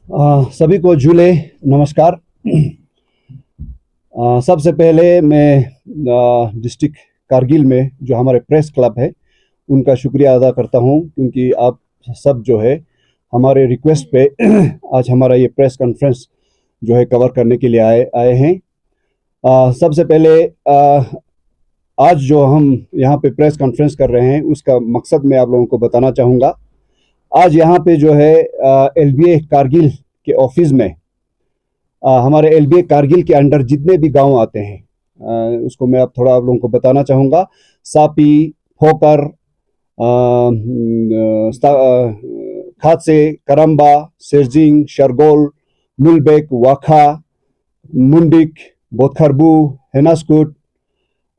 सभी को झूले नमस्कार। सबसे पहले मैं डिस्ट्रिक्ट कारगिल में जो हमारे प्रेस क्लब है उनका शुक्रिया अदा करता हूं, क्योंकि आप सब जो है हमारे रिक्वेस्ट पे आज हमारा ये प्रेस कॉन्फ्रेंस जो है कवर करने के लिए आए हैं। सबसे पहले आज जो हम यहाँ पे प्रेस कॉन्फ्रेंस कर रहे हैं उसका मकसद मैं आप लोगों को बताना चाहूँगा। आज यहाँ पे जो है एलबीए कारगिल के ऑफिस में हमारे एलबीए कारगिल के अंडर जितने भी गांव आते हैं उसको मैं अब थोड़ा आप लोगों को बताना चाहूँगा। सापी, फोकर, खादसे, करम्बा, सेरजिंग, शरगोल, मुलबेक, वाखा, मुंडिक, बोथखरबू, हेनास्कुट,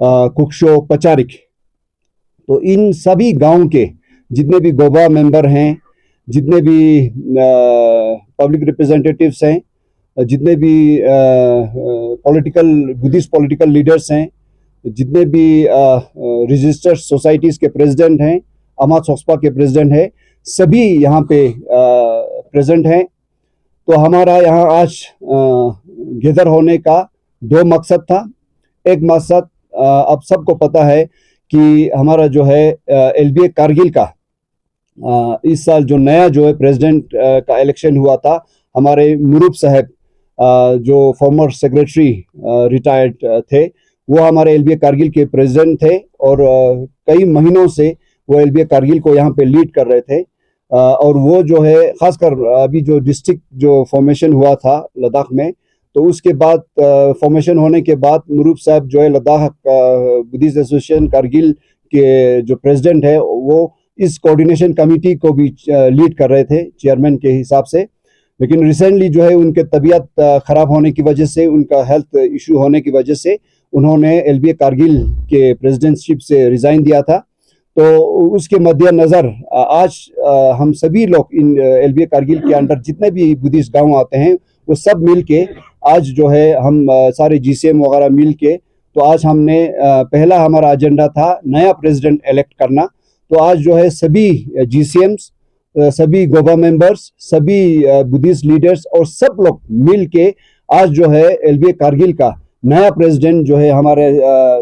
कुक्शो, पचारिक। तो इन सभी गांव के जितने भी गोबा मेंबर हैं, जितने भी पब्लिक रिप्रेजेंटेटिव्स हैं, जितने भी बुद्धिस्ट पॉलिटिकल लीडर्स हैं, जितने भी रजिस्टर्ड सोसाइटीज़ के प्रेसिडेंट हैं, अमात सोक्सपा के प्रेसिडेंट हैं, सभी यहाँ पे प्रेजेंट हैं। तो हमारा यहाँ आज गैदर होने का दो मकसद था। एक मकसद अब सबको पता है कि हमारा जो है एलबीए कारगिल का इस साल जो नया जो है प्रेसिडेंट का इलेक्शन हुआ था, हमारे मुरूब साहब जो फॉर्मर सेक्रेटरी रिटायर्ड थे, वो हमारे एलबीए कारगिल के प्रेसिडेंट थे और कई महीनों से वो एलबीए कारगिल को यहाँ पे लीड कर रहे थे। और वो जो है खासकर अभी जो डिस्ट्रिक्ट जो फॉर्मेशन हुआ था लद्दाख में, तो उसके बाद फॉर्मेशन होने के बाद मुरूब साहब जो है लद्दाख बुद्धिस्ट एसोसिएशन कारगिल के जो प्रेसिडेंट है, वो इस कोऑर्डिनेशन कमेटी को भी लीड कर रहे थे चेयरमैन के हिसाब से। लेकिन रिसेंटली जो है उनके तबीयत खराब होने की वजह से, उनका हेल्थ इशू होने की वजह से उन्होंने एलबीए कारगिल के प्रेसिडेंटशिप से रिजाइन दिया था। तो उसके मद्देनजर आज हम सभी लोग इन एलबीए कारगिल के अंडर जितने भी बुद्धिस्ट गांव आते हैं वो सब मिल के आज जो है हम सारे जीसीएम वगैरह मिल के, तो आज हमने पहला हमारा एजेंडा था नया प्रेसिडेंट इलेक्ट करना। तो आज जो है सभी जीसीएम्स, सभी गोबा मेंबर्स, सभी बुद्धिस्ट लीडर्स और सब लोग मिल के आज जो है एलबीए कारगिल का नया प्रेसिडेंट जो है हमारे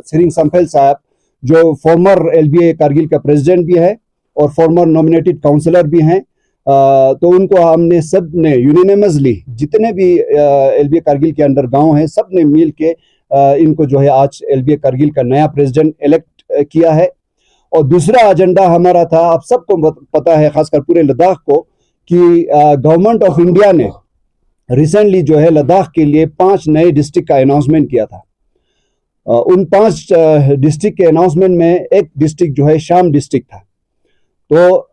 सेरिंग संफेल साहब, जो फॉर्मर एलबीए कारगिल का प्रेसिडेंट भी है और फॉर्मर नॉमिनेटेड काउंसलर भी हैं, तो उनको हमने सब ने यूनिनमसली जितने भी एलबीए कारगिल के अंडर गांव हैं सब ने मिल के इनको जो है आज एलबीए कारगिल का नया प्रेसिडेंट इलेक्ट किया है। और दूसरा एजेंडा हमारा था, आप सबको पता है खासकर पूरे लद्दाख को, कि गवर्नमेंट ऑफ इंडिया ने रिसेंटली जो है लद्दाख के लिए 5 नए डिस्ट्रिक्ट का अनाउंसमेंट किया था। उन 5 डिस्ट्रिक्ट के अनाउंसमेंट में एक डिस्ट्रिक्ट जो है शाम डिस्ट्रिक्ट था। तो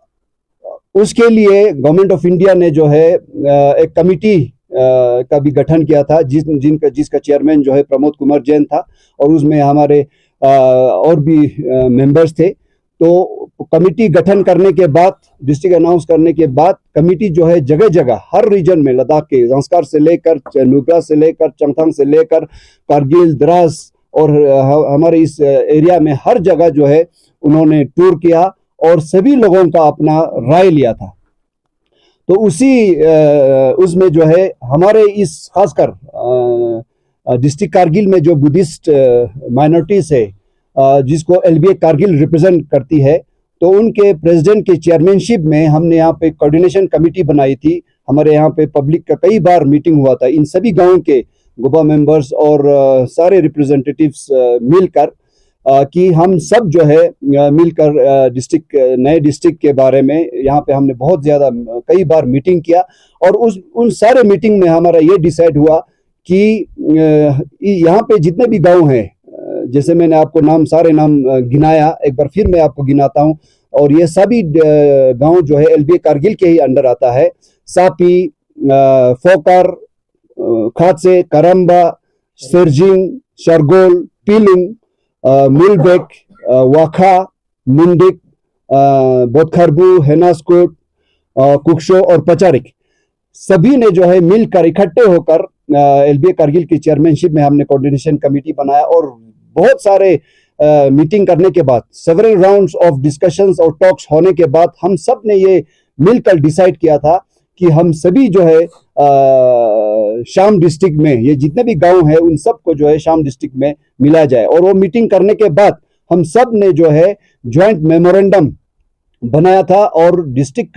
उसके लिए गवर्नमेंट ऑफ इंडिया ने जो है एक कमिटी का भी गठन किया था, जिसका चेयरमैन जो है प्रमोद कुमार जैन था और उसमें हमारे और भी मेंबर्स थे। तो कमिटी गठन करने के बाद, डिस्ट्रिक्ट अनाउंस करने के बाद, कमिटी जो है जगह जगह हर रीजन में, लद्दाख के जंस्कार से लेकर नुब्रा से लेकर चंगथंग से लेकर कारगिल, द्रास और हमारे इस एरिया में हर जगह जो है उन्होंने टूर किया और सभी लोगों का अपना राय लिया था। तो उसमें जो है हमारे इस खासकर डिस्ट्रिक्ट कारगिल में जो बुद्धिस्ट माइनॉरिटीज है, जिसको एलबीए कारगिल रिप्रेजेंट करती है, तो उनके प्रेसिडेंट के चेयरमैनशिप में हमने यहाँ पे कोऑर्डिनेशन कमेटी बनाई थी। हमारे यहाँ पे पब्लिक का कई बार मीटिंग हुआ था, इन सभी गांव के गोबा मेंबर्स और सारे रिप्रेजेंटेटिव्स मिलकर, कि हम सब जो है मिलकर नए डिस्ट्रिक्ट के बारे में यहाँ पे हमने बहुत ज़्यादा कई बार मीटिंग किया। और उन सारे मीटिंग में हमारा ये डिसाइड हुआ कि यहाँ पे जितने भी गांव हैं, जैसे मैंने आपको सारे नाम गिनाया, एक बार फिर मैं आपको गिनाता हूँ, और ये सभी गांव जो है एलबीए कारगिल के ही अंडर आता है। सापी, फोकर, खादसे, करम्बा, सेरजिंग, शरगोल, पीलुंग, मुलबेक, वाखा, मुंडिक, बोथखरबू, हेनास्कुट, कुक्शो और पचारिक, सभी ने जो है मिलकर इकट्ठे होकर एलबीए कारगिल की चेयरमैनशिप में हमने कोऑर्डिनेशन कमेटी बनाया। और बहुत सारे मीटिंग करने के बाद, सेवरल राउंड्स ऑफ डिस्कशंस और टॉक्स होने के बाद हम सब ने ये मिलकर डिसाइड किया था कि हम सभी जो है शाम डिस्ट्रिक्ट में ये जितने भी गांव है उन सबको जो है शाम डिस्ट्रिक्ट में मिला जाए। और वो मीटिंग करने के बाद हम सब ने जो है ज्वाइंट मेमोरेंडम बनाया था और डिस्ट्रिक्ट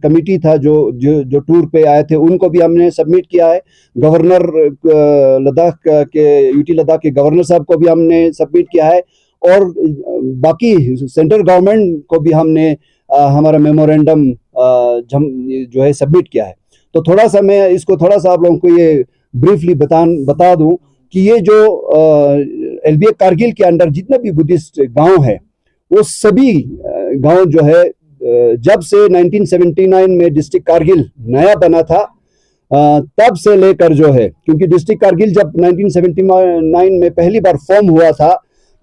कमिटी था जो टूर पे आए थे उनको भी हमने सबमिट किया है। गवर्नर लद्दाख के यूटी लद्दाख के गवर्नर साहब को भी हमने सबमिट किया है और बाकी सेंट्रल गवर्नमेंट को भी हमने हमारा मेमोरेंडम जो है सबमिट किया है। तो थोड़ा सा मैं इसको थोड़ा सा आप लोगों को ये ब्रीफली बता दूं कि ये जो एलबीए कारगिल के अंडर जितने भी बुद्धिस्ट गांव है वो सभी गांव जो है जब से 1979 में डिस्ट्रिक्ट कारगिल नया बना था तब से लेकर जो है, क्योंकि डिस्ट्रिक्ट कारगिल जब 1979 में पहली बार फॉर्म हुआ था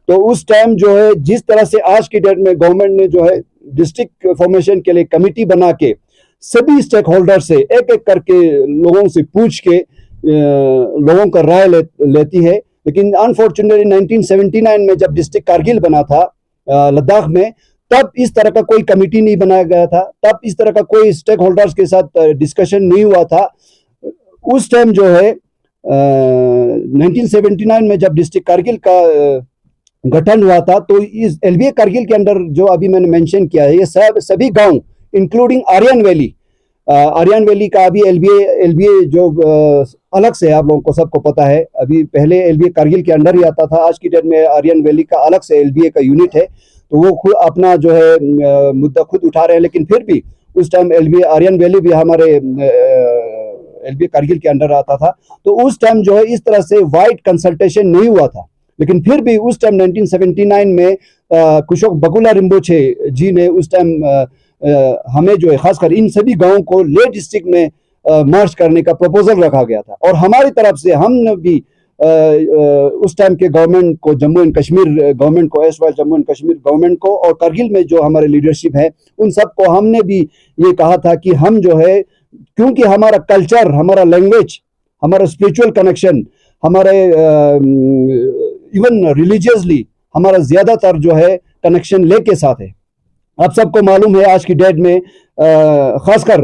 तो उस टाइम जो है जिस तरह से आज की डेट में गवर्नमेंट ने जो है डिस्ट्रिक्ट फॉर्मेशन के लिए कमेटी बना के सभी स्टेक होल्डर से एक एक करके लोगों से पूछ के लोगों का राय लेती है। लेकिन अनफॉर्चुनेटली 1979 में जब डिस्ट्रिक्ट कारगिल बना था लद्दाख में, तब इस तरह का कोई कमेटी नहीं बनाया गया था, तब इस तरह का कोई स्टेक होल्डर्स के साथ डिस्कशन नहीं हुआ था। उस टाइम जो है 1979 में जब डिस्ट्रिक्ट कारगिल का गठन हुआ था तो इस एलबीए कारगिल के अंदर जो अभी मैंने मेंशन किया है ये सभी गांव इंक्लूडिंग आर्यन वैली का अभी एलबीए जो अलग से आप लोगों को सबको पता है, अभी पहले एलबीए कारगिल के अंडर ही आता था, आज की डेट में आर्यन वैली का अलग से एलबीए का यूनिट है। तो वो खुद अपना जो है मुद्दा खुद उठा रहे हैं, लेकिन फिर भी उस टाइम एलबीए आर्यन वैली भी हमारे एलबीए कारगिल के अंडर आता था। तो उस टाइम जो है इस तरह से वाइड कंसल्टेशन नहीं हुआ था, लेकिन फिर भी उस टाइम 1979 में कुशोक बकुला रिम्पोछे जी ने उस टाइम हमें जो है खासकर इन सभी गांवों को ले डिस्ट्रिक्ट में मर्ज करने का प्रपोजल रखा गया था। और हमारी तरफ से हमने भी उस टाइम के गवर्नमेंट को, जम्मू एंड कश्मीर गवर्नमेंट को, S while Jammu and Kashmir government को और कारगिल में जो हमारे लीडरशिप है उन सबको हमने भी ये कहा था कि हम जो है, क्योंकि हमारा कल्चर, हमारा लैंग्वेज, हमारा स्पिरिचुअल कनेक्शन, हमारे इवन रिलीजियसली हमारा ज्यादातर जो है कनेक्शन ले के साथ है। आप सबको मालूम है आज की डेट में खासकर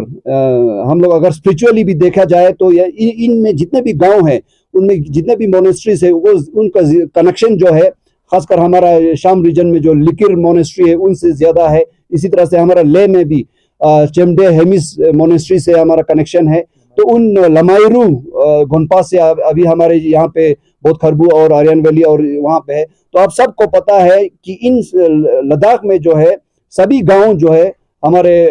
हम लोग अगर स्पिरिचुअली भी देखा जाए तो इनमें जितने भी गांव हैं उनमें जितने भी मोनेस्ट्रीज है वो उनका कनेक्शन जो है खासकर हमारा शाम रीजन में जो लिकिर मोनेस्ट्री है उनसे ज्यादा है। इसी तरह से हमारा ले में भी चेमडे हेमिस मोनेस्ट्री से हमारा कनेक्शन है। तो उन लमायरू गोनपा से अभी हमारे यहाँ पे बहुत खरबू और आर्यन वैली और वहाँ पे है। तो आप सबको पता है कि इन लद्दाख में जो है सभी गांव जो है हमारे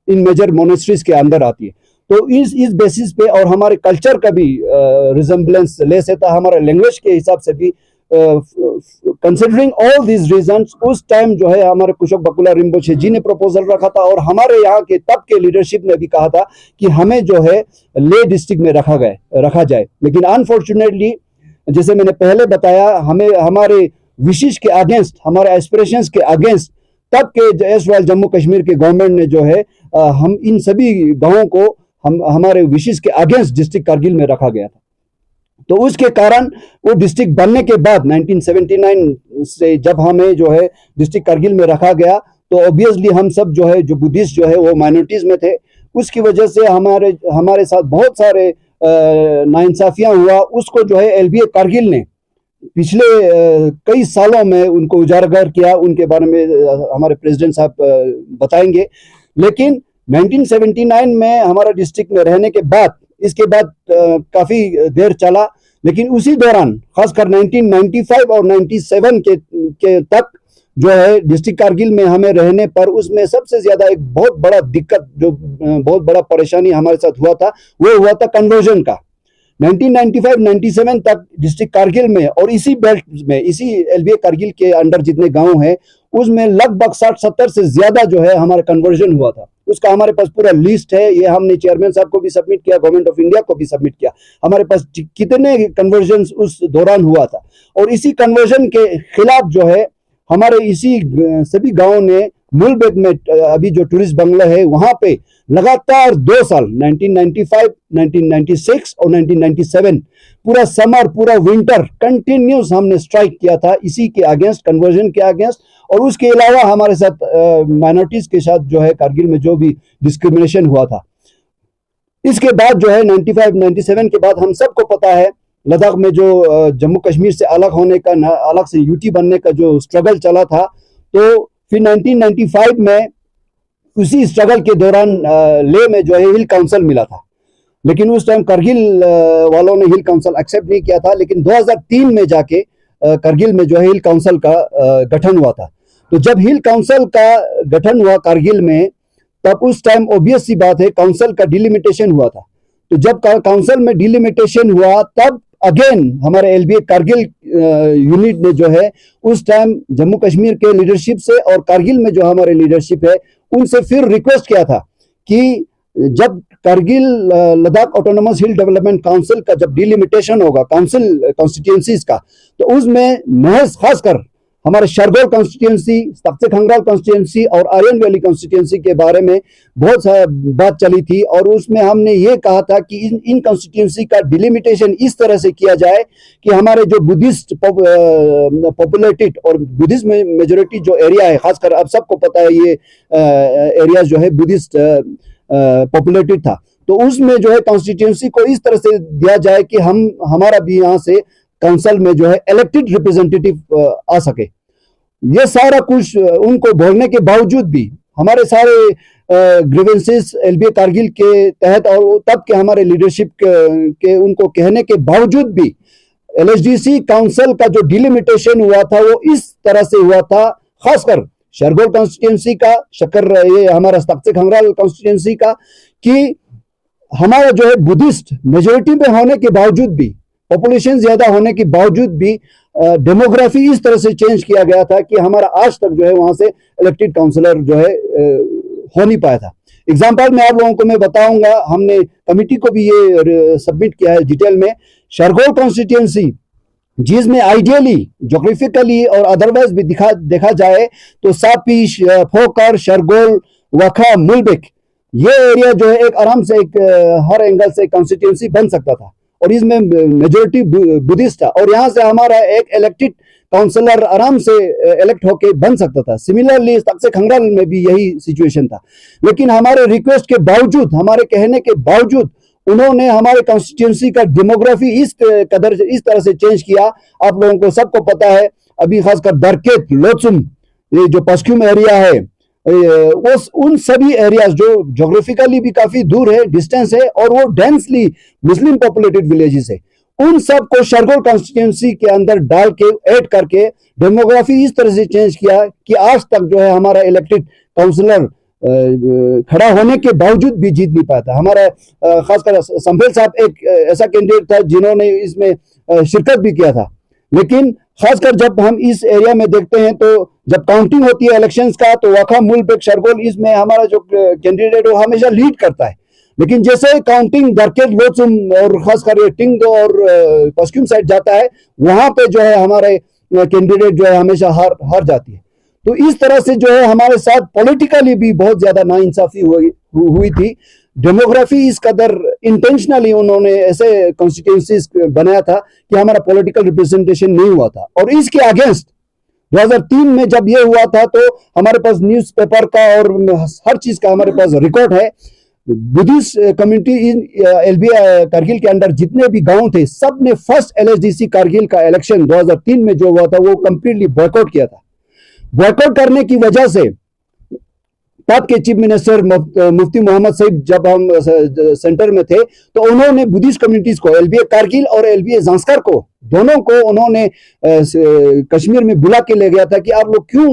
इन मेजर मोनेस्ट्रीज के अंदर आती है। तो इस बेसिस पे और हमारे कल्चर का भी रिजेम्बलेंस ले सकता, हमारे लैंग्वेज के हिसाब से भी कंसिडरिंग ऑल दीज रीजंस उस टाइम जो है हमारे कुशोक बकुला रिम्पोछे जी ने प्रपोजल रखा था और हमारे यहाँ के तब के लीडरशिप ने भी कहा था कि हमें जो है ले डिस्ट्रिक्ट में रखा जाए। लेकिन अनफॉर्चुनेटली जैसे मैंने पहले बताया, हमें हमारे विशेष के अगेंस्ट, हमारे एस्पिरेशंस के अगेंस्ट तब के एस वाइल जम्मू कश्मीर के गवर्नमेंट ने जो है हम इन सभी गांवों को हमारे विशेष के अगेंस्ट डिस्ट्रिक्ट कारगिल में रखा गया था। तो उसके कारण वो डिस्ट्रिक्ट बनने के बाद 1979 से जब हमें जो है डिस्ट्रिक्ट कारगिल में रखा गया तो ऑब्वियसली हम सब जो है जो बुद्धिस्ट जो है वो माइनॉरिटीज में थे, उसकी वजह से हमारे साथ बहुत सारे नाइंसाफियां हुआ। उसको जो है एलबीए कारगिल ने पिछले कई सालों में उनको उजागर किया, उनके बारे में हमारे प्रेसिडेंट साहब बताएंगे। लेकिन 1979 में हमारा डिस्ट्रिक्ट में रहने के बाद, इसके बाद काफी देर चला, लेकिन उसी दौरान खासकर 1995 और 97 के तक जो है डिस्ट्रिक्ट कारगिल में हमें रहने पर उसमें सबसे ज्यादा एक बहुत बड़ा दिक्कत, जो बहुत बड़ा परेशानी हमारे साथ हुआ था, वो हुआ था कन्वर्जन का। 1995-97 तक डिस्ट्रिक्ट कारगिल में और इसी बेल्ट में, इसी एलबीए कारगिल के अंडर जितने गांव हैं उसमें लगभग 60-70 से ज्यादा जो है हमारा कन्वर्जन हुआ था। उसका हमारे पास पूरा लिस्ट है, ये हमने चेयरमैन साहब को भी सबमिट किया, गवर्नमेंट ऑफ इंडिया को भी सबमिट किया, हमारे पास कितने कन्वर्जन उस दौरान हुआ था। और इसी कन्वर्जन के खिलाफ जो है हमारे इसी सभी गाँव ने मूलबेग में अभी जो टूरिस्ट बंगला है वहां पे लगातार 2 साल 1995, 1996 और 1997 पूरा समर, पूरा विंटर कंटिन्यूस हमने स्ट्राइक किया था इसी के अगेंस्ट, कन्वर्जन के अगेंस्ट। और उसके अलावा हमारे साथ माइनॉरिटीज के साथ जो है कारगिल में जो भी डिस्क्रिमिनेशन हुआ था। इसके बाद जो है 95-97 के बाद हम सबको पता है लद्दाख में जो जम्मू कश्मीर से अलग होने का, अलग से यूटी बनने का जो स्ट्रगल चला था, तो फिर 1995 में उसी स्ट्रगल के दौरान लेह में जो है हिल काउंसिल मिला था, लेकिन उस टाइम करगिल वालों ने हिल काउंसिल एक्सेप्ट नहीं किया था। लेकिन 2003 में जाके करगिल में जो है हिल काउंसिल का गठन हुआ था। तो जब हिल काउंसिल का गठन हुआ करगिल में, तब उस टाइम ऑब्वियस सी बात है काउंसिल का डिलिमिटेशन हुआ था। तो जब काउंसिल में डिलिमिटेशन हुआ, तब अगेन हमारे एलबीए करगिल यूनिट ने जो है उस टाइम जम्मू कश्मीर के लीडरशिप से और करगिल में जो हमारे लीडरशिप है उनसे फिर रिक्वेस्ट किया था कि जब करगिल लद्दाख ऑटोनोमस हिल डेवलपमेंट काउंसिल का जब डिलिमिटेशन होगा काउंसिल कॉन्स्टिट्यूंसीज का, तो उसमें महज खासकर हमारे शरगोल कॉन्स्टिट्यूंसी, तख्त खंगराल कॉन्स्टिट्यूंसी और आर्यन वैली कॉन्स्टिट्यूंसी के बारे में बहुत सारी बात चली थी। और उसमें हमने ये कहा था कि इन कॉन्स्टिट्यूंसी का डिलिमिटेशन इस तरह से किया जाए कि हमारे जो बुद्धिस्ट पॉपुलेटेड और बुद्धिस्ट मेजोरिटी जो एरिया है, खासकर अब सबको पता है ये एरिया जो है बुद्धिस्ट पॉपुलेटेड था, तो उसमें जो है कॉन्स्टिट्यूंसी को इस तरह से दिया जाए कि हमारा भी यहाँ से काउंसिल में जो है इलेक्टेड रिप्रेजेंटेटिव आ सके। ये सारा कुछ उनको बोलने के बावजूद भी हमारे सारे ग्रीवेंसेस एलबीए कारगिल के तहत और तब के हमारे लीडरशिप के उनको कहने के बावजूद भी एलएचडीसी काउंसिल का जो डिलिमिटेशन हुआ था वो इस तरह से हुआ था, खासकर शरगोल कॉन्स्टिट्यूंसी का, ये हमारा तख्त खंगराल कॉन्स्टिट्यूंसी का, कि हमारा जो है बुद्धिस्ट मेजोरिटी में होने के बावजूद भी, पॉपुलेशन ज्यादा होने के बावजूद भी डेमोग्राफी इस तरह से चेंज किया गया था कि हमारा आज तक जो है वहां से इलेक्टेड काउंसलर जो है हो नहीं पाया था। एग्जाम्पल में आप लोगों को मैं बताऊंगा, हमने कमिटी को भी ये सबमिट किया है डिटेल में। शरगोल कॉन्स्टिट्यूंसी जिसमें आइडियली जोग्राफिकली और अदरवाइज भी देखा जाए तो सापी, फोकर, शरगोल, वखा, मुलबिक, ये एरिया जो है एक आराम से एक हर एंगल से कॉन्स्टिट्यूंसी बन सकता था और इसमें मेजोरिटी बुद्धिस्ट था और यहाँ से हमारा एक इलेक्टेड काउंसलर आराम से इलेक्ट होके बन सकता था। सिमिलरली तख्त खंगराल में भी यही सिचुएशन था, लेकिन हमारे रिक्वेस्ट के बावजूद, हमारे कहने के बावजूद उन्होंने हमारे कॉन्स्टिट्यूंसी का डेमोग्राफी इस तरह से चेंज किया। आप लोगों को सबको पता है, अभी खासकर दरकेत, लोचुम, ये जो पश्चिम एरिया है, वो उन सभी एरियाज जो ज्योग्राफिकली भी काफी दूर है, डिस्टेंस है और वो डेंसली मुस्लिम पॉपुलेटेड विलेजेस है, उन सब को शरगोल कॉन्स्टिट्यूंसी के अंदर डाल के ऐड करके डेमोग्राफी इस तरह से चेंज किया कि आज तक जो है हमारा इलेक्टेड काउंसलर खड़ा होने के बावजूद भी जीत नहीं पाता। हमारा खासकर संभल साहब एक ऐसा कैंडिडेट था जिन्होंने इसमें शिरकत भी किया था, लेकिन खासकर जब हम इस एरिया में देखते हैं तो जब काउंटिंग होती है इलेक्शंस का, तो वाखा, मुलबेक, शरगोल, इसमें हमारा जो कैंडिडेट वो हमेशा लीड करता है, लेकिन जैसे काउंटिंग दरकेत, लोचुम और खासकर टिंग और पश्चिम साइड जाता है, वहां पे जो है हमारे कैंडिडेट जो है हमेशा हार जाती है। तो इस तरह से जो है हमारे साथ पॉलिटिकली भी बहुत ज्यादा नाइंसाफी हुई थी। डेमोग्राफी इस कदर इंटेंशनली उन्होंने ऐसे कॉन्स्टिट्यूंसीज बनाया था कि हमारा पॉलिटिकल रिप्रेजेंटेशन नहीं हुआ था। और इसके अगेंस्ट 2003 में जब ये हुआ था तो हमारे पास न्यूज़पेपर का और हर चीज का हमारे पास रिकॉर्ड है। Buddhist community in LBA Kargil के अंदर जितने भी गांव थे, सब ने फर्स्ट एलएचडीसी कारगिल का इलेक्शन 2003 में जो हुआ था वो कंप्लीटली बॉयकॉट किया था। बॉयकॉट करने की वजह से तब के चीफ मिनिस्टर मुफ्ती मोहम्मद सईद जब हम सेंटर में थे तो उन्होंने बुद्धिस्ट कम्युनिटीज को, एलबीए कारगिल और एलबीए जांस्कर को, दोनों को उन्होंने कश्मीर में बुला के ले गया था कि आप लोग क्यों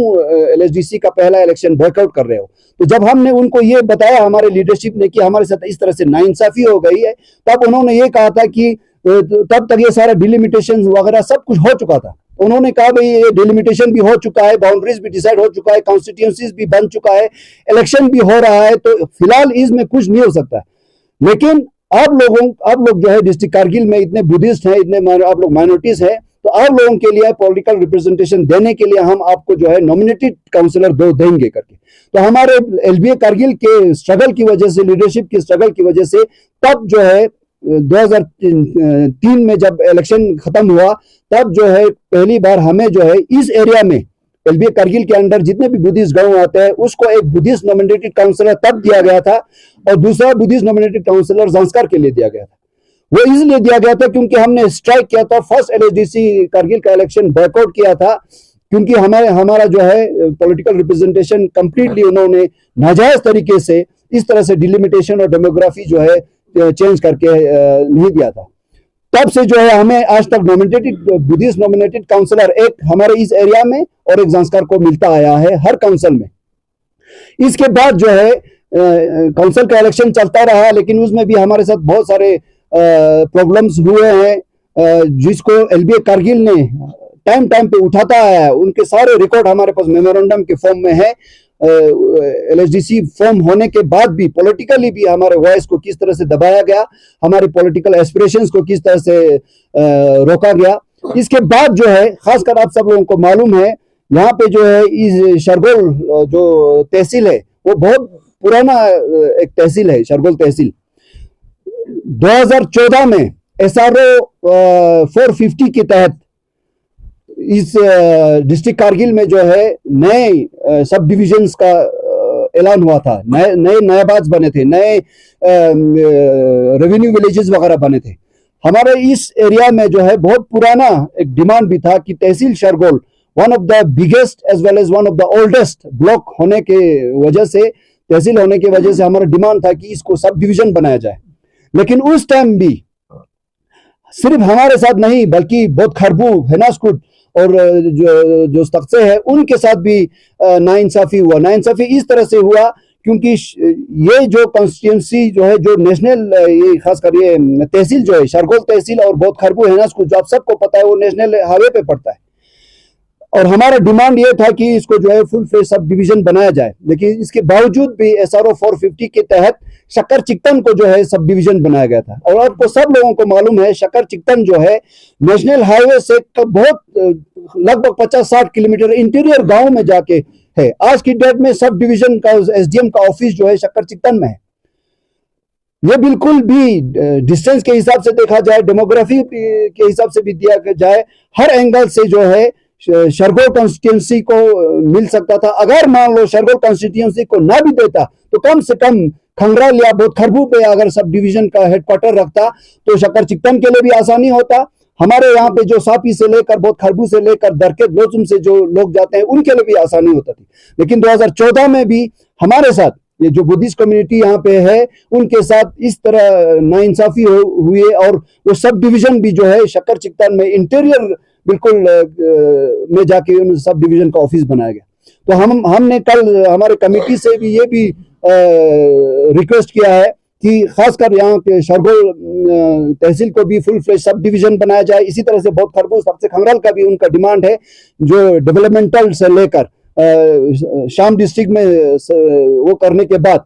एलएचडीसी का पहला इलेक्शन बॉयकॉट कर रहे हो। तो जब हमने उनको ये बताया, हमारे लीडरशिप ने, कि हमारे साथ इस तरह से नाइंसाफी हो गई है, तब उन्होंने ये कहा था कि तब तक ये सारा डिलिमिटेशन वगैरह सब कुछ हो चुका था। उन्होंने कहा भाई ये डिलिमिटेशन भी हो चुका है, बाउंड्रीज भी डिसाइड हो चुका है, कॉन्स्टिट्यूंसीज भी बन चुका है, इलेक्शन भी हो रहा है, तो फिलहाल इसमें कुछ नहीं हो सकता। लेकिन आप लोग जो है डिस्ट्रिक्ट कारगिल में इतने बुद्धिस्ट हैं, इतने आप लोग माइनॉरिटीज हैं, तो आप लोगों के लिए पॉलिटिकल रिप्रेजेंटेशन देने के लिए हम आपको जो है नॉमिनेटेड काउंसलर देंगे करके। तो हमारे एलबीए कारगिल के स्ट्रगल की वजह से, लीडरशिप की स्ट्रगल की वजह से, तब जो है 2003 में जब इलेक्शन खत्म हुआ, तब जो है पहली बार हमें जो है इस एरिया में एलबीए करगिल के अंडर जितने भी बुद्धिस्ट गांव आते हैं उसको एक बुद्धिस्ट नॉमिनेटेड काउंसलर तब दिया गया था और दूसरा बुद्धिस्ट नॉमिनेटेड काउंसलर संस्कार के लिए दिया गया था। वो इसलिए दिया गया था क्योंकि हमने स्ट्राइक किया था, फर्स्ट एलएचडीसी करगिल का इलेक्शन बॉयकॉट किया था, क्योंकि हमारा जो है पॉलिटिकल रिप्रेजेंटेशन कंप्लीटली उन्होंने नाजायज तरीके से इस तरह से डिलिमिटेशन और डेमोग्राफी जो है चेंज करके नहीं दिया था। तब से जो है हमें आज तक बुद्धिस्ट नॉमिनेटेड काउंसलर एक हमारे इस एरिया में और एक संस्कार को मिलता आया है हर काउंसिल में। इसके बाद जो है काउंसिल का इलेक्शन चलता रहा, लेकिन उसमें भी हमारे साथ बहुत सारे प्रॉब्लम्स हुए हैं जिसको एलबीए करगिल ने टाइम पे उठाता आया है। उनके सारे रिकॉर्ड हमारे पास मेमोरेंडम के फॉर्म में है। एलएचडीसी फॉर्म होने के बाद भी पॉलिटिकली भी हमारे वॉइस को किस तरह से दबाया गया, हमारे पॉलिटिकल एस्पिरेशंस को किस तरह से रोका गया। इसके बाद जो है खासकर आप सब लोगों को मालूम है यहाँ पे जो है इस शरगोल जो तहसील है वो बहुत पुराना एक तहसील है, शरगोल तहसील। 2014 में SRO 450 के तहत इस डिस्ट्रिक्ट कारगिल में जो है नए सब डिविजन्स का ऐलान हुआ था, नए नायाबाज बने थे, नए रेवेन्यू विलेजेस वगैरह बने थे। हमारे इस एरिया में जो है बहुत पुराना एक डिमांड भी था कि तहसील Shargol one of the biggest as well as one of the oldest block होने के वजह से, तहसील होने की वजह से हमारा डिमांड था कि इसको सब डिविजन बनाया जाए। लेकिन उस टाइम भी सिर्फ हमारे साथ नहीं बल्कि बहुत खरबू, हेनासकुट और जो तख्ते हैं उनके साथ भी नाइंसाफी हुआ। नाइंसाफी इस तरह से हुआ क्योंकि ये जो कॉन्स्टिट्यूंसी जो है जो नेशनल ये खासकर ये तहसील जो है शरगोल तहसील और बहुत खरबू हेनासकुट जो आप सबको पता है वो नेशनल हाईवे पे पड़ता है। और हमारा डिमांड ये था कि इसको जो है फुल फ्लेज सब डिवीजन बनाया जाए, लेकिन इसके बावजूद भी SRO 450 के तहत शक्कर चिक्तन को जो है सब डिवीजन बनाया गया था। और आपको सब लोगों को मालूम है शक्कर चिक्तन जो है नेशनल हाईवे से बहुत लगभग 50-60 किलोमीटर इंटीरियर गांव में जाके है। आज की डेट में सब डिवीजन का SDM का ऑफिस जो है शक्कर चिक्तन में है। ये बिल्कुल भी डिस्टेंस के हिसाब से देखा जाए, डेमोग्राफी के हिसाब से भी दिया जाए, हर एंगल से जो है शरगोल कॉन्स्टिट्यूंसी को मिल सकता था। अगर मान लो शरगोल कॉन्स्टिट्यूंसी को ना भी देता तो कम से कम खंगराल या बहुत खरबू पे अगर सब डिवीजन का हेडक्वार्टर रखता तो शक्कर चिक्तन के लिए भी आसानी होता। हमारे यहाँ पे जो सापी से लेकर बहुत खरबू से लेकर दरकेत लोचुम से जो लोग जाते हैं उनके लिए भी आसानी होता थी। लेकिन 2014 में भी हमारे साथ ये जो बुद्धिस्ट कम्युनिटी यहाँ पे है उनके साथ इस तरह नाइंसाफी हुई और वो सब डिवीजन भी जो है शक्कर चिक्तन में इंटीरियर बिल्कुल में जाके उन सब डिवीजन का ऑफिस बनाया गया। तो हमने कल हमारे कमेटी से भी ये भी रिक्वेस्ट किया है कि खासकर यहाँ के शरगोल तहसील को भी फुल फ्लेज सब डिवीजन बनाया जाए। इसी तरह से बहुत खरबूज सबसे खंगराल का भी उनका डिमांड है जो डेवलपमेंटल से लेकर शाम डिस्ट्रिक्ट में वो करने के बाद,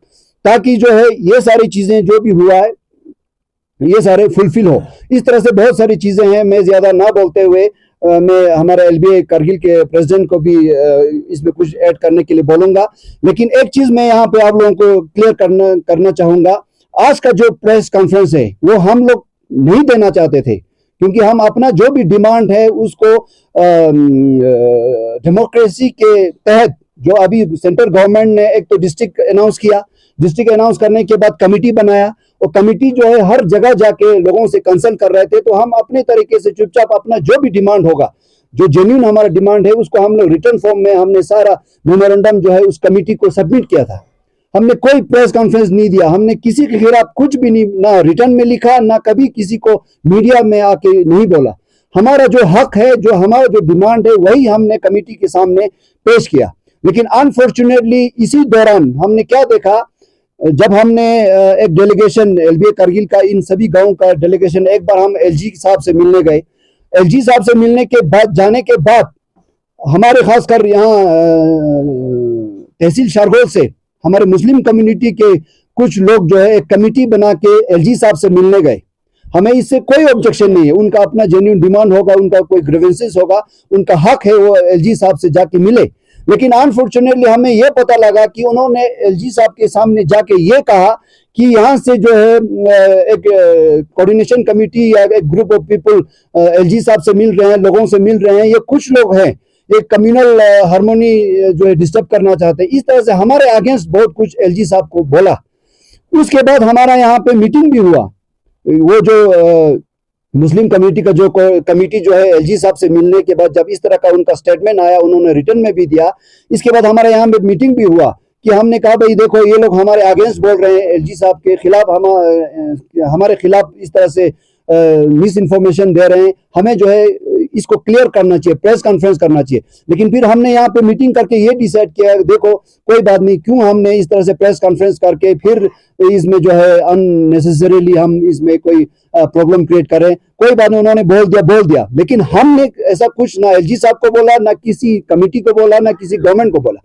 ताकि जो है ये सारी चीजें जो भी हुआ है ये सारे फुलफिल हो। इस तरह से बहुत सारी चीजें हैं। मैं ज्यादा ना बोलते हुए मैं हमारे एलबीए करगिल के प्रेसिडेंट को भी इसमें कुछ ऐड करने के लिए बोलूंगा। लेकिन एक चीज मैं यहाँ पे आप लोगों को क्लियर करना चाहूंगा, आज का जो प्रेस कॉन्फ्रेंस है वो हम लोग नहीं देना चाहते थे, क्योंकि हम अपना जो भी डिमांड है उसको डेमोक्रेसी के तहत जो अभी सेंट्रल गवर्नमेंट ने एक तो डिस्ट्रिक्ट अनाउंस किया, डिस्ट्रिक्ट अनाउंस करने के बाद कमेटी बनाया और कमेटी जो है हर जगह जाके लोगों से कंसल्ट कर रहे थे। तो हम अपने तरीके से चुपचाप अपना जो भी डिमांड होगा, जो जेन्युइन हमारा डिमांड है, उसको हम लोग रिटर्न फॉर्म में हमने सारा मेमोरेंडम जो है उस कमेटी को सबमिट किया था। हमने कोई प्रेस कॉन्फ्रेंस नहीं दिया, हमने किसी के खिलाफ कुछ भी नहीं, ना रिटर्न में लिखा, ना कभी किसी को मीडिया में आके नहीं बोला। हमारा जो हक है, जो हमारा जो डिमांड है, वही हमने कमेटी के सामने पेश किया। लेकिन अनफॉर्चुनेटली इसी दौरान हमने क्या देखा, जब हमने एक डेलीगेशन एलबीए करगिल का इन सभी गांवों का डेलीगेशन एक बार हम एलजी साहब से मिलने गए। एलजी साहब से मिलने के बाद जाने के बाद हमारे खासकर यहाँ तहसील शरगोल से हमारे मुस्लिम कम्युनिटी के कुछ लोग जो है एक कमेटी बना के एलजी साहब से मिलने गए। हमें इससे कोई ऑब्जेक्शन नहीं है, उनका अपना जेन्युइन डिमांड होगा, उनका कोई ग्रीवेंसेस होगा, उनका हक है वो एलजी साहब से जाके मिले। लेकिन अनफॉर्चुनेटली हमें यह पता लगा कि उन्होंने एलजी साहब के सामने जाके ये कहा कि यहाँ से जो है एक कोऑर्डिनेशन कमेटी या एक ग्रुप ऑफ पीपल एलजी साहब से मिल रहे हैं, लोगों से मिल रहे हैं, ये कुछ लोग हैं ये कम्युनल हार्मोनी जो है डिस्टर्ब करना चाहते हैं। इस तरह से हमारे अगेंस्ट बहुत कुछ एलजी साहब को बोला। उसके बाद हमारा यहाँ पे मीटिंग भी हुआ। वो जो मुस्लिम कम्युनिटी का जो कमेटी जो है एलजी साहब से मिलने के बाद जब इस तरह का उनका स्टेटमेंट आया, उन्होंने रिटर्न में भी दिया। इसके बाद हमारे यहाँ पे मीटिंग भी हुआ कि हमने कहा भाई देखो ये लोग हमारे अगेंस्ट बोल रहे हैं, एलजी साहब के खिलाफ हमारे खिलाफ इस तरह से मिस इन्फॉर्मेशन दे रहे हैं, हमें जो है इसको क्लियर करना चाहिए, प्रेस कॉन्फ्रेंस करना चाहिए। लेकिन फिर हमने यहाँ पे मीटिंग करके ये डिसाइड किया, देखो कोई बात नहीं, क्यों हमने इस तरह से प्रेस कॉन्फ्रेंस करके फिर इसमें जो है अननेसेसरीली हम इसमें कोई प्रॉब्लम क्रिएट करें। कोई बात नहीं, उन्होंने बोल दिया, लेकिन हमने ऐसा कुछ ना एलजी साहब को बोला, ना किसी कमेटी को बोला, ना किसी गवर्नमेंट को बोला।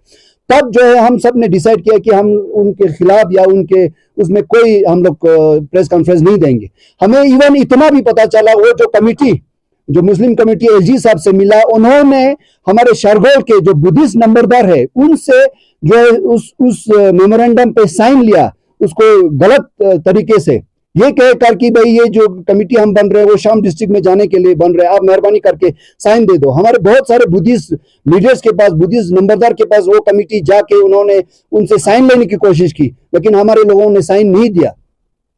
तब जो है हम सब ने डिसाइड किया कि हम उनके खिलाफ या उनके उसमें कोई हम लोग प्रेस कॉन्फ्रेंस नहीं देंगे। हमें इवन इतना भी पता चला, वो जो कमेटी जो मुस्लिम कमेटी एलजी साहब से मिला, उन्होंने हमारे शरगोल के जो बुद्धिस्ट नंबरदार है उनसे जो है उस मेमोरेंडम पे साइन लिया, उसको गलत तरीके से ये कहकर कि भाई ये जो कमेटी हम बन रहे हैं वो शाम डिस्ट्रिक्ट में जाने के लिए बन रहे हैं, आप मेहरबानी करके साइन दे दो। हमारे बहुत सारे बुद्धिस्ट लीडर्स के पास, बुद्धिस्ट नंबरदार के पास वो कमेटी जाके उन्होंने उनसे साइन लेने की कोशिश की, लेकिन हमारे लोगों ने साइन नहीं दिया।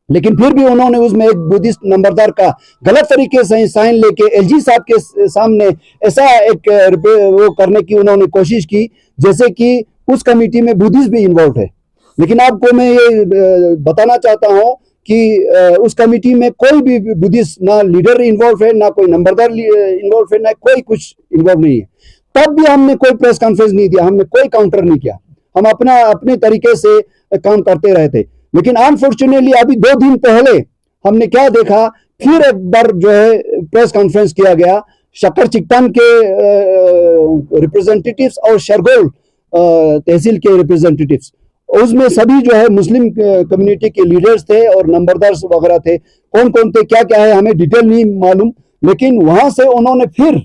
लेकिन फिर भी उन्होंने उसमें एक बुद्धिस्ट नंबरदार का गलत तरीके से साइन लेके एलजी साहब के सामने ऐसा एक वो करने की उन्होंने कोशिश की जैसे कि उस कमेटी में बुद्धिस्ट भी इन्वॉल्व है। लेकिन आपको मैं ये बताना चाहता हूँ कि उस कमेटी में कोई भी बुद्धिस्ट ना लीडर इन्वॉल्व है, ना कोई नंबरदार इन्वॉल्व है, ना कोई कुछ इन्वॉल्व नहीं है। तब भी हमने कोई प्रेस कॉन्फ्रेंस नहीं दिया, हमने कोई काउंटर नहीं किया, हम अपने तरीके से काम करते रहे थे। लेकिन अनफॉर्चुनेटली अभी 2 दिन पहले हमने क्या देखा, फिर एक बार जो है प्रेस कॉन्फ्रेंस किया गया, शक्कर चिकतान के रिप्रेजेंटेटिव्स और शरगोल तहसील के रिप्रेजेंटेटिव्स, उसमें सभी जो है मुस्लिम कम्युनिटी के लीडर्स थे और नंबरदार वगैरह थे। कौन कौन थे क्या क्या है हमें डिटेल नहीं मालूम, लेकिन वहां से उन्होंने फिर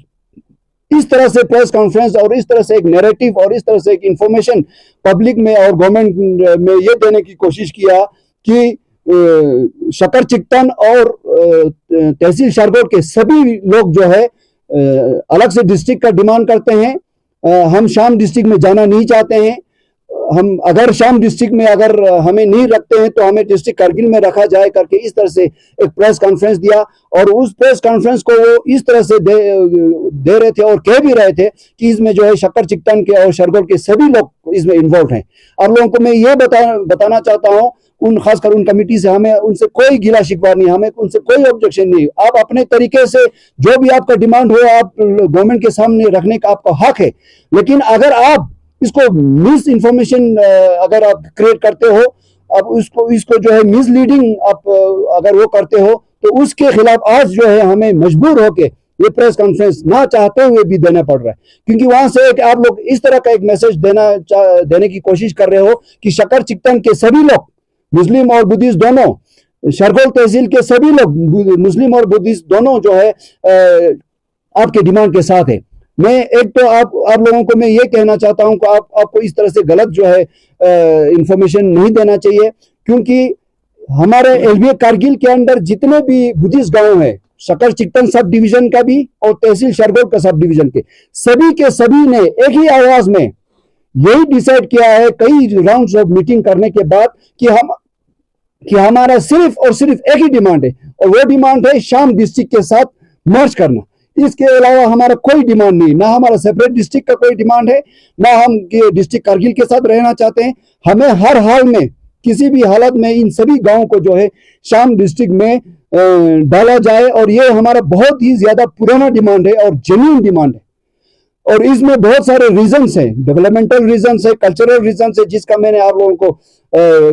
इस तरह से प्रेस कॉन्फ्रेंस और इस तरह से एक नैरेटिव और इस तरह से एक इंफॉर्मेशन पब्लिक में और गवर्नमेंट में ये देने की कोशिश किया कि शक्कर चिकतान और तहसील शरगोल के सभी लोग जो है अलग से डिस्ट्रिक्ट का डिमांड करते हैं, हम शाम डिस्ट्रिक्ट में जाना नहीं चाहते हैं। हम अगर शाम डिस्ट्रिक्ट में अगर हमें नहीं रखते हैं तो हमें डिस्ट्रिक्ट कारगिल में रखा जाए करके इस तरह से एक प्रेस कॉन्फ्रेंस दिया। और उस प्रेस कॉन्फ्रेंस को वो इस तरह से दे रहे थे और कह भी रहे थे कि इसमें जो है शक्कर चिकतान के और शरगोल के सभी लोग इसमें इन्वॉल्व हैं। आप लोगों को मैं ये बताना चाहता हूँ, खासकर उन कमेटी से हमें उनसे कोई गिला शिकवा नहीं, हमें उनसे कोई ऑब्जेक्शन नहीं। आप अपने तरीके से जो भी आपका डिमांड हो आप गवर्नमेंट के सामने रखने का आपका हक है, लेकिन अगर आप इसको मिस इंफॉर्मेशन अगर आप क्रिएट करते हो, अब इसको जो है मिसलीडिंग आप अगर वो करते हो, तो उसके खिलाफ आज जो है हमें मजबूर होके ये प्रेस कॉन्फ्रेंस ना चाहते हुए भी देना पड़ रहा है। क्योंकि वहां से एक आप लोग इस तरह का एक मैसेज देने की कोशिश कर रहे हो कि शक्कर चिकतान के सभी लोग, मुस्लिम और बुद्धिस्ट दोनों, शरगोल तहसील के सभी लोग, मुस्लिम और बुद्धिस्ट दोनों जो है आपके डिमांड के साथ है। मैं एक तो आप लोगों को मैं ये कहना चाहता हूं कि आपको इस तरह से गलत जो है इंफॉर्मेशन नहीं देना चाहिए, क्योंकि हमारे एलबीए कारगिल के अंदर जितने भी बुद्धिस्ट गांव है, शक्कर चिकतान सब डिवीजन का भी और तहसील शरगोल का सब डिवीजन के सभी ने एक ही आवाज में यही डिसाइड किया है, कई राउंड्स ऑफ मीटिंग करने के बाद, कि हमारा सिर्फ और सिर्फ एक ही डिमांड है, और वो डिमांड है शाम डिस्ट्रिक्ट के साथ मर्ज करना। इसके अलावा हमारा कोई डिमांड नहीं, ना हमारा सेपरेट डिस्ट्रिक्ट का कोई डिमांड है, ना हम डिस्ट्रिक्ट कारगिल के साथ रहना चाहते हैं। हमें हर हाल में, किसी भी हालत में इन सभी गांवों को जो है शाम डिस्ट्रिक्ट में डाला जाए, और ये हमारा बहुत ही ज्यादा पुराना डिमांड है और जेन्युइन डिमांड है। और इसमें बहुत सारे रीजंस हैं, डेवलपमेंटल रीजंस है, कल्चरल रीजंस है, जिसका मैंने आप लोगों को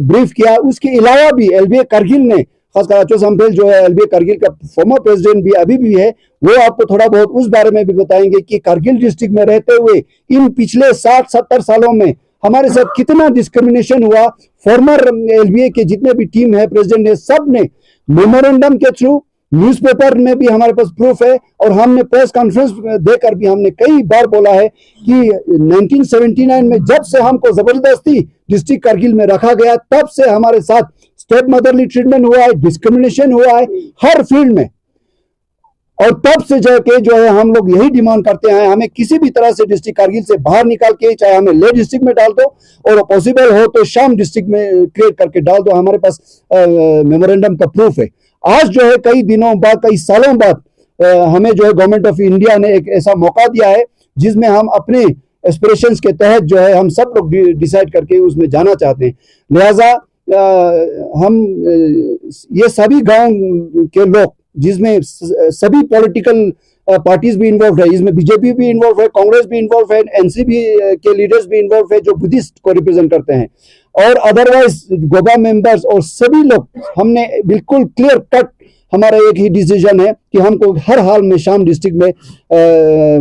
ब्रीफ किया। उसके अलावा भी एलबीए कारगिल ने, खासकर अचो समफेल जो है एलबीए कारगिल का फॉर्मर प्रेसिडेंट भी अभी भी है, वो आपको थोड़ा बहुत उस बारे में भी बताएंगे कि कारगिल डिस्ट्रिक्ट में रहते हुए इन पिछले 60-70 सालों में हमारे साथ कितना डिस्क्रिमिनेशन हुआ। फॉर्मर एलबीए के जितने भी टीम है, प्रेसिडेंट है, सब ने मेमोरेंडम के थ्रू, न्यूज़पेपर में भी हमारे पास प्रूफ है, और हमने प्रेस कॉन्फ्रेंस देकर भी हमने कई बार बोला है कि 1979 में जब से हमको जबरदस्ती डिस्ट्रिक्ट कारगिल में रखा गया, तब से हमारे साथ स्टेप मदरली ट्रीटमेंट हुआ है, डिस्क्रिमिनेशन हुआ है हर फील्ड में। और तब से जो है हम लोग यही डिमांड करते हैं, हमें किसी भी तरह से डिस्ट्रिक्ट कारगिल से बाहर निकाल के, चाहे हमें ले डिस्ट्रिक्ट में डाल दो और पॉसिबल हो तो शाम डिस्ट्रिक्ट में क्रिएट करके डाल दो। हमारे पास मेमोरेंडम का प्रूफ है। आज जो है कई दिनों बाद, कई सालों बाद हमें जो है गवर्नमेंट ऑफ इंडिया ने एक ऐसा मौका दिया है जिसमें हम अपने एस्पिरेशंस के तहत जो है हम सब लोग डिसाइड करके उसमें जाना चाहते हैं। लिहाजा हम ये सभी गांव के लोग, जिसमें सभी पॉलिटिकल पार्टीज भी इन्वॉल्व है, इसमें बीजेपी भी इन्वॉल्व है, कांग्रेस भी इन्वॉल्व है, एनसीपी के लीडर्स भी इन्वॉल्व है जो बुद्धिस्ट को रिप्रेजेंट करते हैं, और अदरवाइज गोबा मेंबर्स और सभी लोग, हमने बिल्कुल क्लियर कट हमारा एक ही डिसीजन है कि हमको हर हाल में शाम डिस्ट्रिक्ट में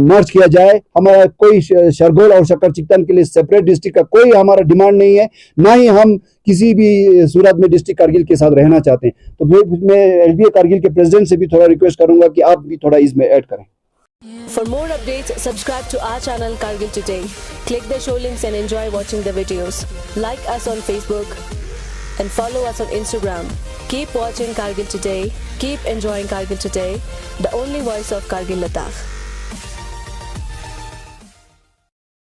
मर्ज किया जाए। हमारा कोई शरगोल और शक्कर चिकतन के लिए सेपरेट डिस्ट्रिक्ट का कोई हमारा डिमांड नहीं है, ना ही हम किसी भी सूरत में डिस्ट्रिक्ट कारगिल के साथ रहना चाहते हैं। तो मैं एलबीए कारगिल के प्रेसिडेंट से भी थोड़ा रिक्वेस्ट करूंगा कि आप भी थोड़ा इसमें ऐड करें। For more updates, subscribe to our channel Kargil Today. Click the show links and enjoy watching the videos. Like us on Facebook and follow us on Instagram. Keep watching Kargil Today. Keep enjoying Kargil Today, the only voice of Kargil Ladakh.